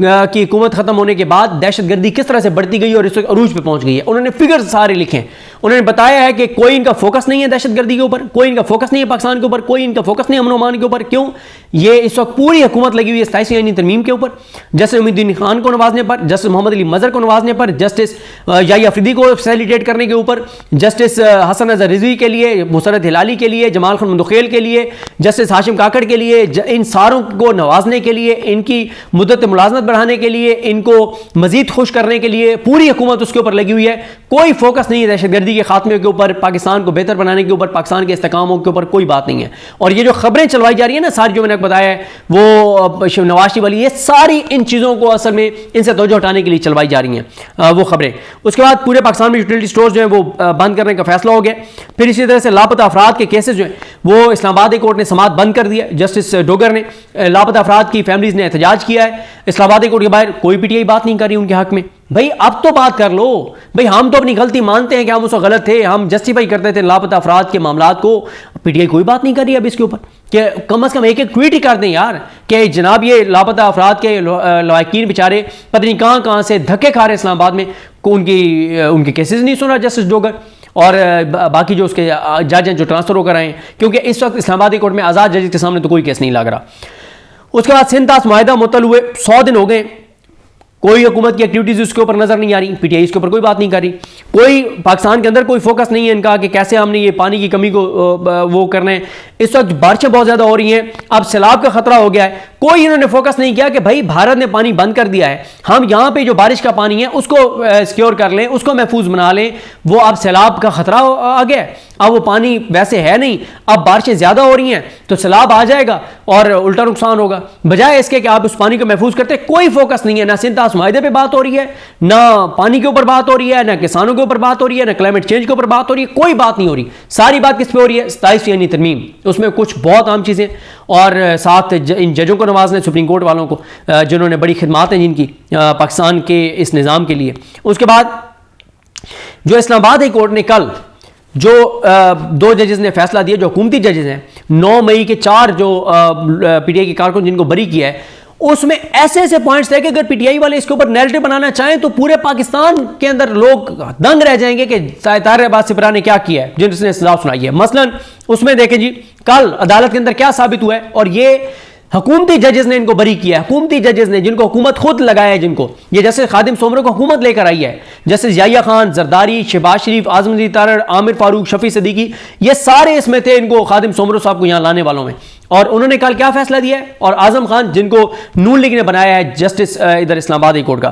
की हुकूमत खत्म होने के बाद दहशतगर्दी किस तरह से बढ़ती गई और इस वक्त अरूज पे पहुंच गई है। उन्होंने फिगर सारे लिखे हैं। उन्होंने बताया है कि कोई इनका फोकस नहीं है दहशतगर्दी के ऊपर, कोई इनका फोकस नहीं है पाकिस्तान के ऊपर, कोई इनका फोकस नहीं है अमन अमान के ऊपर। क्यों? ये इस वक्त पूरी हुकूमत लगी हुई है 27 आईनी तरमीम के ऊपर, जस्टिस उम्मीदुद्दीन खान को नवाजने पर, जस्टिस मोहम्मद अली मजहर को नवाजने पर, जस्टिस याहिया अफरीदी को फैसिलिटेट करने के ऊपर, जस्टिस हसन अजहर रिजवी के लिए, मुसरत हिलाली के लिए, जमाल खान मुंदखेल के लिए, जस्टिस हाशिम काकड़ के लिए, इन सारों को नवाजने के लिए, इनकी मुद्दत मुलाजमत बढ़ाने के लिए, इनको मजीद खुश करने के लिए पूरी हुकूमत उसके ऊपर लगी हुई है। कोई फोकस नहीं है दहशतगर्दी के खात्मे के ऊपर, पाकिस्तान को बेहतर बनाने के ऊपर, पाकिस्तान के इस्तेकामों के ऊपर कोई बात नहीं है। और ये जो खबरें चलवाई जा रही है ना सारी, जो मैंने बताया है वो नवाज शरीफ वाली, ये सारी इन चीज़ों को असल में इनसे तवज्जो हटाने के लिए चलवाई जा रही हैं वो खबरें। उसके बाद पूरे पाकिस्तान में यूटिलिटी स्टोर्स जो है वो बंद करने का फैसला हो गया। फिर इसी तरह से लापता अफराद के केसेस जो हैं वो इस्लामाबाद कोर्ट ने समाअत बंद कर दिया। जस्टिस डोगर ने लापता अफराद की फैमिलीज ने एहतजाज किया है इस्लामाबाद कोर्ट के बाहर। कोई पीटीआई बात नहीं कर रही उनके हक में। भाई अब तो बात कर लो। भाई हम तो अपनी गलती मानते हैं कि हम उसको गलत थे, हम जस्टिफाई करते थे लापता अफराद के मामलात को। पीटीआई कोई बात नहीं कर रही अब इसके ऊपर कि कम से कम एक ट्वीट ही कर दें यार कि जनाब ये लापता अफराद के लवाकिन बेचारे पता नहीं कहाँ कहाँ से धक्के खा रहे इस्लामाबाद में, उनके केसेस नहीं सुना जस्टिस डोगर और बाकी जो उसके जज हैं जो ट्रांसफर होकर आए हैं, क्योंकि इस वक्त इस्लामाबादी कोर्ट में आज़ाद जजेस के सामने तो कोई केस नहीं लग रहा। उसके बाद सिंध ताश मुआहिदा मुअत्तल हुए 100 दिन हो गए, कोई हुकूमत की एक्टिविटीज़ उसके ऊपर नजर नहीं आ रही। पीटीआई इसके ऊपर कोई बात नहीं कर रही। कोई पाकिस्तान के अंदर कोई फोकस नहीं है इनका कि कैसे हमने ये पानी की कमी को वो करना है। इस वक्त बारिशें बहुत ज़्यादा हो रही हैं, अब सैलाब का खतरा हो गया है, कोई इन्होंने फोकस नहीं किया कि भाई भारत ने पानी बंद कर दिया है, हम यहाँ पे जो बारिश का पानी है उसको सिक्योर कर लें, उसको महफूज बना लें। वो अब सैलाब का खतरा आ गया है, अब वो पानी वैसे है नहीं, अब बारिशें ज़्यादा हो रही हैं तो सैलाब आ जाएगा और उल्टा नुकसान होगा। बजाय इसके कि आप उस पानी को महफूज करते, कोई फोकस नहीं है, ना सिंतास माहदे पे बात हो रही है, ना पानी के ऊपर बात हो रही है, ना किसानों के ऊपर बात हो रही है, ना क्लाइमेट चेंज के ऊपर बात हो रही है, कोई बात नहीं हो रही। सारी बात किस पे हो रही है? 27 यानी तरमीम, उसमें कुछ बहुत आम चीज़ें और साथ इन जजों को नवाजने, सुप्रीम कोर्ट वालों को जिन्होंने बड़ी खिदमात हैं जिनकी पाकिस्तान के इस निज़ाम के लिए। उसके बाद जो इस्लामाबाद हाई कोर्ट ने कल जो 2 जजेस ने फैसला दिया, जो हुकूमती जजेस हैं, 9 मई के 4 जो पीटीआई के कारकुन जिनको बरी किया है, उसमें ऐसे ऐसे पॉइंट्स थे कि अगर पीटीआई वाले इसके ऊपर नैरेटिव बनाना चाहें तो पूरे पाकिस्तान के अंदर लोग दंग रह जाएंगे कि ताहिर अब्बास सिपरा ने क्या किया है, जिसने सजा सुनाई है। मसलन उसमें देखें जी, कल अदालत के अंदर क्या साबित हुआ है, और ये हुकूमती जजेस ने इनको बरी किया है, हुकूमती जजेस ने जिनको हुकूमत खुद लगाया है, जिनको ये जैसे खादिम सोमरो को हुकूमत लेकर आई है, जैसे याहिया खान, जरदारी, शहबाज शरीफ, आजम अली तारड़, आमिर फारूक, शफी सिद्दीकी, ये सारे इसमें थे इनको खादिम सोमरो साहब को यहाँ लाने वालों में। और उन्होंने कल क्या फैसला दिया है, और आजम खान जिनको नून लीग ने बनाया है जस्टिस इधर इस्लामाबाद हाई कोर्ट का,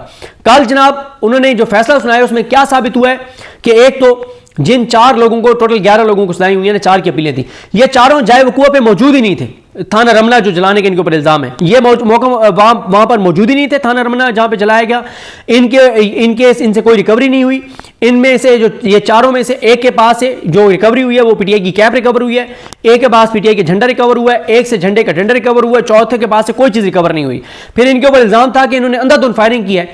कल जनाब उन्होंने जो फैसला सुनाया उसमें क्या साबित हुआ है कि एक तो जिन 4 लोगों को, टोटल 11 लोगों को सजाई हुई है, 4 की अपीलें थी, ये चारों जाए वकूआ पे मौजूद ही नहीं थे। थाना रमला जो जलाने के इनके ऊपर इल्जाम है, ये मौका वहां पर मौजूद ही नहीं थे, थाना रमला जहां पे जलाया गया। इनसे कोई रिकवरी नहीं हुई। इनमें से जो ये चारों में से एक के पास से जो रिकवरी हुई है वो पीटीआई की कैप रिकवर हुई है, एक के पास पीटीआई के झंडा रिकवर हुआ है, एक से झंडे का डंडा रिकवर हुआ है, चौथे के पास से कोई चीज रिकवर नहीं हुई। फिर इनके ऊपर इल्जाम था कि इन्होंने अंधाधुंध फायरिंग की है,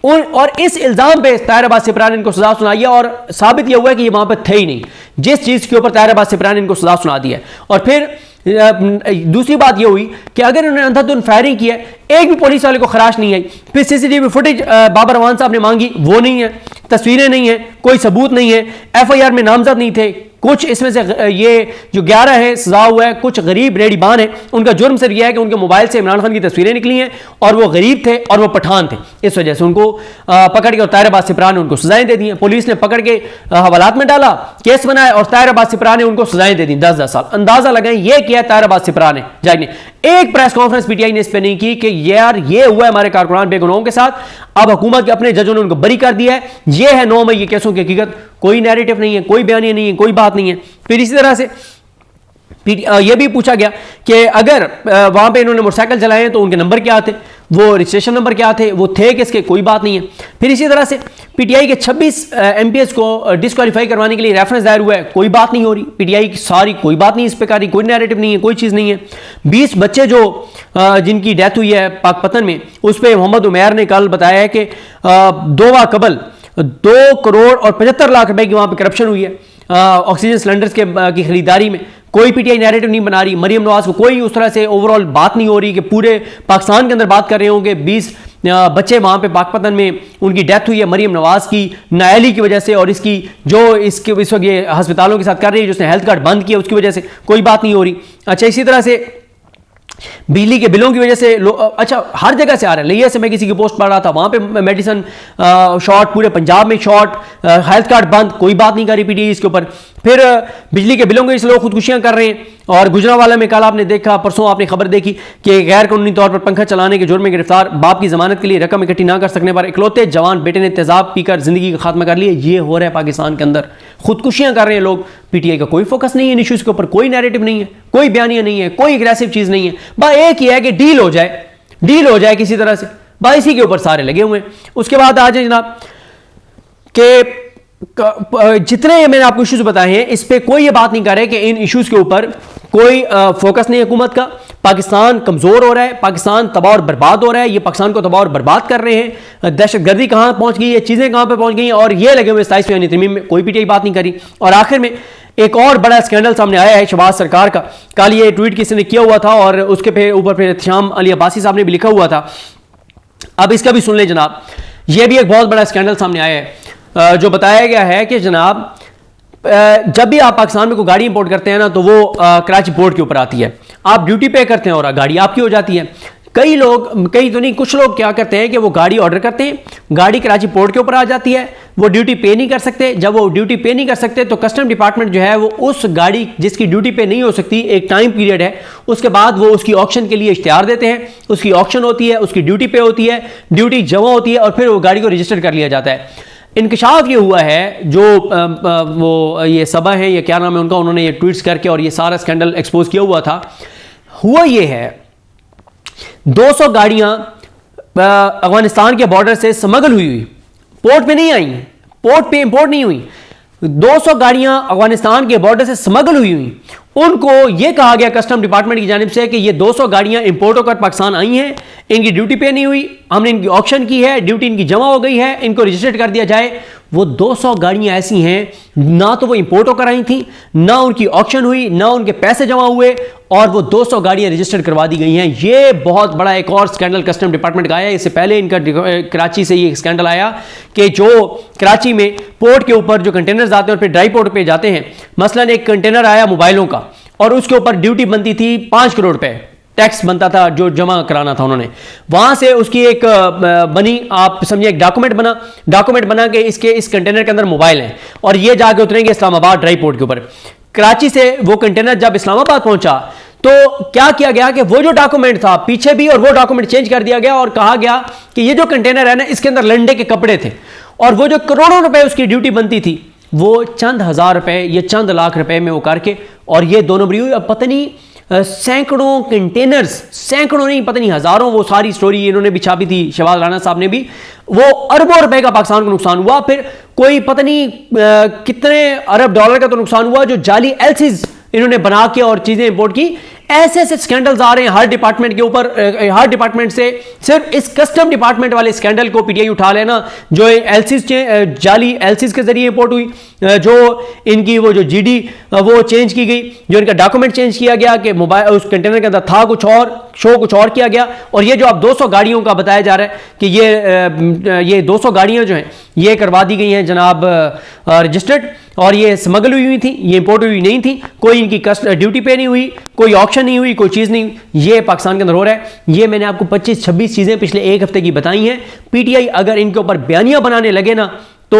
और इस इल्जाम पे ताहिर अब्बास सिपरा ने इनको सजा सुनाई है, और साबित यह हुआ है कि ये वहां पर थे ही नहीं जिस चीज के ऊपर ताहिर अब्बास सिपरा ने इनको सजा सुना दी है। और फिर दूसरी बात यह हुई कि अगर उन्होंने अंधाधुंध फायरिंग की है, एक भी पुलिस वाले को खराश नहीं आई। फिर सीसीटीवी फुटेज बाबर रवान साहब ने मांगी, वो नहीं है, तस्वीरें नहीं है, कोई सबूत नहीं है, एफआईआर में नामजद नहीं थे। कुछ इसमें से ये जो 11 है सजा हुआ है, कुछ गरीब रेडीबान है, उनका जुर्म सिर्फ यह है कि उनके मोबाइल से इमरान खान की तस्वीरें निकली हैं और वो गरीब थे और वो पठान थे, इस वजह से उनको पकड़ के और ताहिर अब्बास सिपरा ने उनको सजाएं दे दी हैं। पुलिस ने पकड़ के हवालात में डाला, केस बनाया और ताहिर अब्बास सिपरा ने उनको सजाएं दे दी 10-10 साल। अंदाजा लगाएं ये किया ताहिर अब्बास सिपरा ने, जज ने। एक प्रेस कॉन्फ्रेंस पीटीआई ने इस पर नहीं की कि यार ये हुआ है हमारे कारकुनान बेगुनाहों के साथ, अब हुकूमत के अपने जजों ने उनको बरी कर दिया है, ये है 9 मई के केसों की हकीकत। कोई नैरेटिव नहीं है, कोई बयानिया नहीं है, कोई बात नहीं है। फिर इसी तरह से यह भी पूछा गया कि अगर वहां पे इन्होंने मोटरसाइकिल चलाए हैं तो उनके नंबर क्या थे, वो रजिस्ट्रेशन नंबर क्या थे, वो थे किसके, कोई बात नहीं है। फिर इसी तरह से पीटीआई के 26 एमपीएस को डिस्क्वालीफाई करवाने के लिए रेफरेंस दायर हुआ है, कोई बात नहीं हो रही। पीटीआई की सारी कोई बात नहीं इस पे कर रही, कोई नैरेटिव नहीं है, कोई चीज़ नहीं है। 20 बच्चे जो जिनकी डेथ हुई है पाकपतन में, उस पर मोहम्मद उमैर ने कल बताया है कि 2 माह कबल 2 करोड़ और 75 लाख रुपए की वहाँ पर करप्शन हुई है ऑक्सीजन सिलेंडर्स की खरीदारी में। कोई पीटीआई नैरेटिव नहीं बना रही। मरियम नवाज को कोई उस तरह से ओवरऑल बात नहीं हो रही कि पूरे पाकिस्तान के अंदर बात कर रहे होंगे। 20 बच्चे वहाँ पे पाकपतन में उनकी डेथ हुई है मरियम नवाज की नाअहली की वजह से, और इसकी जो इसके इस वक्त ये अस्पतालों के साथ कर रही है, जिसने हेल्थ कार्ड बंद किया उसकी वजह से कोई बात नहीं हो रही। अच्छा, इसी तरह से बिजली के बिलों की वजह से अच्छा हर जगह से आ रहा है। लिया से मैं किसी की पोस्ट पढ़ रहा था, वहाँ पे मेडिसिन शॉर्ट, पूरे पंजाब में शॉर्ट, हेल्थ कार्ड बंद, कोई बात नहीं कर रही पीटीआई इसके ऊपर। फिर बिजली के बिलों के इस लोग खुदकुशियाँ कर रहे हैं। और गुजरांवाला में कल आपने देखा, परसों आपने खबर देखी कि गैर कानूनी तौर पर पंखा चलाने के जुर्म में गिरफ्तार बाप की जमानत के लिए रकम इकट्ठी ना कर सकने पर इकलौते जवान बेटे ने तेजाब पीकर जिंदगी का खात्मा कर लिया। ये हो रहा है पाकिस्तान के अंदर, खुदकुशियां कर रहे हैं लोग। पीटीआई का कोई फोकस नहीं है इन इश्यूज के ऊपर, कोई नैरेटिव नहीं है, कोई बयानिया नहीं है, कोई एग्रेसिव चीज नहीं है। बस एक ही है कि डील हो जाए किसी तरह से, बस इसी के ऊपर सारे लगे हुए हैं। उसके बाद आ जाए जनाब के जितने मैंने आपको इश्यूज बताए हैं इस पे कोई ये बात नहीं कर रहे कि इन इश्यूज के ऊपर कोई फोकस नहीं है हुकूमत का। पाकिस्तान कमजोर हो रहा है, पाकिस्तान तबाह और बर्बाद हो रहा है, ये पाकिस्तान को तबाह और बर्बाद कर रहे हैं। दहशतगर्दी कहां पहुंच गई है, चीजें कहां पे पहुंच गई हैं, और ये लगे हुए 27वीं तरमीम में कोई पीटीआई बात नहीं करी। और आखिर में एक और बड़ा स्कैंडल सामने आया है शहबाज सरकार का। कल ये ट्वीट किसी ने किया हुआ था और उसके ऊपर फिर एहतशाम अली अब्बासी साहब ने भी लिखा हुआ था। अब इसका भी सुन लें जनाब। यह भी एक बहुत बड़ा स्कैंडल सामने आया है जो बताया गया है कि जनाब जब भी आप पाकिस्तान में कोई गाड़ी इंपोर्ट करते हैं ना तो वो कराची पोर्ट के ऊपर आती है, आप ड्यूटी पे करते हैं और गाड़ी आपकी हो जाती है। कई लोग, कई तो नहीं, कुछ लोग क्या करते हैं कि वो गाड़ी ऑर्डर करते हैं, गाड़ी कराची पोर्ट के ऊपर आ जाती है, वो ड्यूटी पे नहीं कर सकते। जब वो ड्यूटी पे नहीं कर सकते तो कस्टम डिपार्टमेंट जो है वो उस गाड़ी जिसकी ड्यूटी पे नहीं हो सकती, एक टाइम पीरियड है, उसके बाद वो उसकी ऑक्शन के लिए इश्तिहार देते हैं, उसकी ऑक्शन होती है, उसकी ड्यूटी पे होती है, ड्यूटी जमा होती है और फिर वो गाड़ी को रजिस्टर कर लिया जाता है। इंकशाफ ये हुआ है जो वो ये सबा है, ये क्या नाम है उनका, उन्होंने ये ट्वीट्स करके और ये सारा स्कैंडल एक्सपोज किया हुआ था। हुआ ये है 200 गाड़ियां अफगानिस्तान के बॉर्डर से स्मगल हुई, पोर्ट पे नहीं आई, पोर्ट पे इंपोर्ट नहीं हुई, 200 गाड़ियां अफगानिस्तान के बॉर्डर से स्मगल हुई। उनको यह कहा गया कस्टम डिपार्टमेंट की जानिब से कि ये 200 गाड़ियां इंपोर्ट होकर पाकिस्तान आई हैं, इनकी ड्यूटी पे नहीं हुई, हमने इनकी ऑक्शन की है, ड्यूटी इनकी जमा हो गई है, इनको रजिस्टर्ड कर दिया जाए। वो 200 गाड़ियां ऐसी हैं, ना तो वो इंपोर्ट होकर आई थी, ना उनकी ऑक्शन हुई, ना उनके पैसे जमा हुए, और वो 200 गाड़ियां रजिस्टर्ड करवा दी गई हैं। ये बहुत बड़ा एक और स्कैंडल कस्टम डिपार्टमेंट का आया। इससे पहले इनका कराची से ये स्कैंडल आया कि जो कराची में पोर्ट के ऊपर जो कंटेनर्स आते हैं और फिर ड्राई पोर्ट पे जाते हैं, मसलन एक कंटेनर आया मोबाइलों का और उसके ऊपर ड्यूटी बनती थी 5 करोड़ रुपए, टैक्स बनता था जो जमा कराना था उन्होंने, वहां से उसकी एक बनी, आप समझिए एक डॉक्यूमेंट बना के इसके इस कंटेनर के अंदर मोबाइल है और ये जाके उतरेंगे इस्लामाबाद ड्राई पोर्ट के ऊपर। कराची से वो कंटेनर जब इस्लामाबाद पहुंचा तो क्या किया गया कि वो जो डॉक्यूमेंट था पीछे भी और वो डॉक्यूमेंट चेंज कर दिया गया और कहा गया कि ये जो कंटेनर है ना, इसके अंदर लंडे के कपड़े थे और वो जो करोड़ों रुपए उसकी ड्यूटी बनती थी वो चंद हजार रुपए या चंद लाख रुपए में वो करके, और ये दोनों बरी हुई। अब पता नहीं सैकड़ों कंटेनर्स, सैकड़ों नहीं पता नहीं हजारों, वो सारी स्टोरी इन्होंने भी छापी थी, शहबाज राना साहब ने भी, वो अरबों रुपए का पाकिस्तान को नुकसान हुआ। फिर कोई पता नहीं कितने अरब डॉलर का तो नुकसान हुआ जो जाली एलसीज इन्होंने बना के और चीजें इंपोर्ट की। ऐसे ऐसे स्कैंडल्स आ रहे हैं हर डिपार्टमेंट के ऊपर, हर डिपार्टमेंट से। सिर्फ इस कस्टम डिपार्टमेंट वाले स्कैंडल को पीटीआई उठा लेना, जो एलसीज जाली एलसीज के जरिए इंपोर्ट हुई, जो इनकी वो जो जीडी वो चेंज की गई, जो इनका डॉक्यूमेंट चेंज किया गया कि मोबाइल उस कंटेनर के अंदर था कुछ और, शो कुछ और किया गया, और ये जो अब 200 गाड़ियों का बताया जा रहा है कि ये 200 गाड़ियां जो हैं ये करवा दी गई हैं जनाब रजिस्टर्ड, और ये स्मगल हुई थी, ये इंपोर्ट हुई नहीं थी, कोई इनकी ड्यूटी पे नहीं हुई, कोई ऑक्शन नहीं हुई, कोई चीज़ नहीं। ये पाकिस्तान के अंदर हो रहा है। ये मैंने आपको 25-26 चीज़ें पिछले एक हफ्ते की बताई हैं। पीटीआई अगर इनके ऊपर बयानियां बनाने लगे ना तो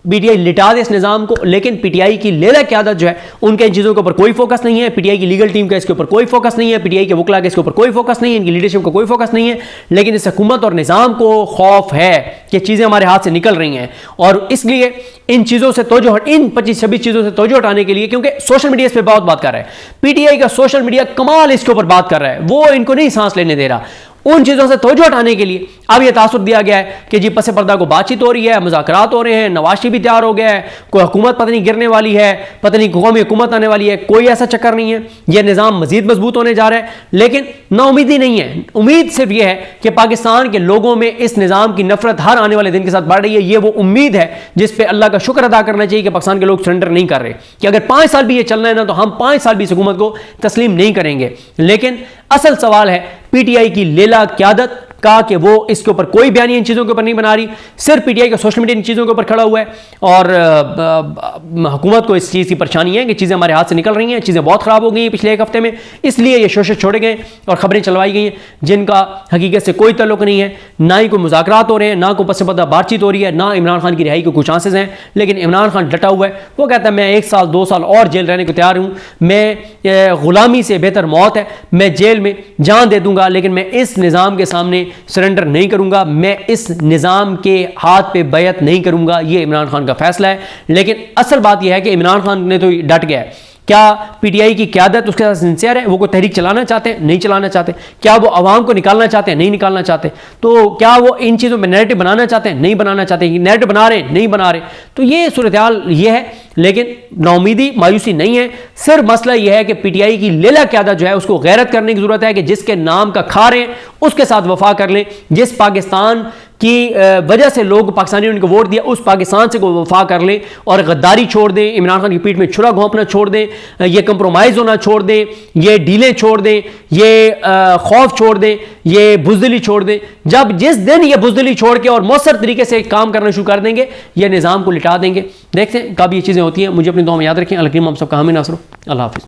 पीटीआई लिटा दे इस निज़ाम को, लेकिन पीटीआई की लेला क़यादत जो है उनके इन चीज़ों के ऊपर कोई फोकस नहीं है। पीटीआई की लीगल टीम का इसके ऊपर कोई फोकस नहीं है, पीटीआई के वकला का इसके ऊपर कोई फोकस नहीं है, इनकी लीडरशिप का कोई फोकस नहीं है। लेकिन इस हुकूमत और निज़ाम को खौफ है कि चीज़ें हमारे हाथ से निकल रही हैं, और इसलिए इन चीज़ों से तवज्जो, इन 25-26 चीज़ों से तवज्जो हटाने के लिए, क्योंकि सोशल मीडिया इस पर बहुत बात कर रहा है, पीटीआई का सोशल मीडिया कमाल इसके ऊपर बात कर रहा है, वो इनको नहीं सांस लेने दे रहा। उन चीज़ों से तवज्जो हटाने के लिए अब यह तासुर दिया गया है कि जी पसे पर्दा को बातचीत हो रही है, मुज़ाकरात हो रहे हैं, नवाज शरीफ भी तैयार हो गया है, कोई हुकूमत पता नहीं गिरने वाली है, पता नहीं कौमी हुकूमत आने वाली है। कोई ऐसा चक्कर नहीं है, यह निज़ाम मजीद मजबूत होने जा रहा है। लेकिन नाउमीदी नहीं है, उम्मीद सिर्फ यह है कि पाकिस्तान के लोगों में इस निज़ाम की नफरत हर आने वाले दिन के साथ बढ़ रही है। ये वो उम्मीद है जिस पर अल्लाह का शुक्र अदा करना चाहिए कि पाकिस्तान के लोग सरेंडर नहीं कर रहे, कि अगर 5 साल भी ये चलना है ना तो हम 5 साल भी इस हुकूमत को तस्लीम नहीं करेंगे। लेकिन असल सवाल है पीटीआई की लेला क़यादत का कि वो इसके ऊपर कोई बयान इन चीज़ों के ऊपर नहीं बना रही, सिर्फ पीटीआई का सोशल मीडिया इन चीज़ों के ऊपर खड़ा हुआ है। और हुकूमत को इस चीज़ की परेशानी है कि चीज़ें हमारे हाथ से निकल रही हैं, चीज़ें बहुत ख़राब हो गई हैं पिछले एक हफ्ते में, इसलिए ये शोशे छोड़े गए और ख़बरें चलवाई गई हैं जिनका हकीकत से कोई तल्लुक़ नहीं है। ना ही कोई मुज़ाकरात हो रहे हैं, ना कोई पस पर्दा बातचीत हो रही है, ना इमरान खान की रिहाई के कुछ चांसेस हैं। लेकिन इमरान खान डटा हुआ है, वो कहता है मैं 1 साल 2 साल और जेल रहने को तैयार हूँ, मैं ग़ुलामी से बेहतर मौत है, मैं जेल में जान दे दूंगा, लेकिन मैं इस निज़ाम के सामने सरेंडर नहीं करूंगा, मैं इस निज़ाम के हाथ पे बैत नहीं करूंगा। ये इमरान खान का फैसला है। लेकिन असल बात यह है कि इमरान खान ने तो डट गया है। क्या पीटीआई की क़यादत उसके साथ सिंसियर है? वो कोई तहरीक चलाना चाहते हैं? नहीं चलाना चाहते। क्या वो अवाम को निकालना चाहते हैं? नहीं निकालना चाहते। तो क्या वो इन चीज़ों में नैरेटिव बनाना चाहते हैं? नहीं बनाना चाहते। नैरेटिव बना रहे, नहीं बना रहे। तो ये सूरत हाल ये है। लेकिन नाउमीदी, मायूसी नहीं है। सिर्फ मसला यह है कि पीटीआई की लेला क़यादत जो है उसको गैरत करने की ज़रूरत है कि जिसके नाम का खा रहे हैं उसके साथ वफा कर लें। जिस पाकिस्तान की वजह से लोग पाकिस्तानियों ने उनको वोट दिया, उस पाकिस्तान से को वफा कर लें और गद्दारी छोड़ दें, इमरान खान की पीठ में छुरा घोंपना छोड़ दें, ये कंप्रोमाइज़ होना छोड़ दें, ये डीलें छोड़ दें, ये खौफ छोड़ दें, ये बुज़दिली छोड़ दें। जब जिस दिन ये बुज़दिली छोड़ के और मौसर तरीके से काम करना शुरू कर देंगे, ये निज़ाम को लिटा देंगे। देखते हैं कब ये चीज़ें होती हैं। मुझे अपनी दुआ में याद रखें। अल्लाह हम सबका हामी नासरो। अल्लाह हाफ़िज़।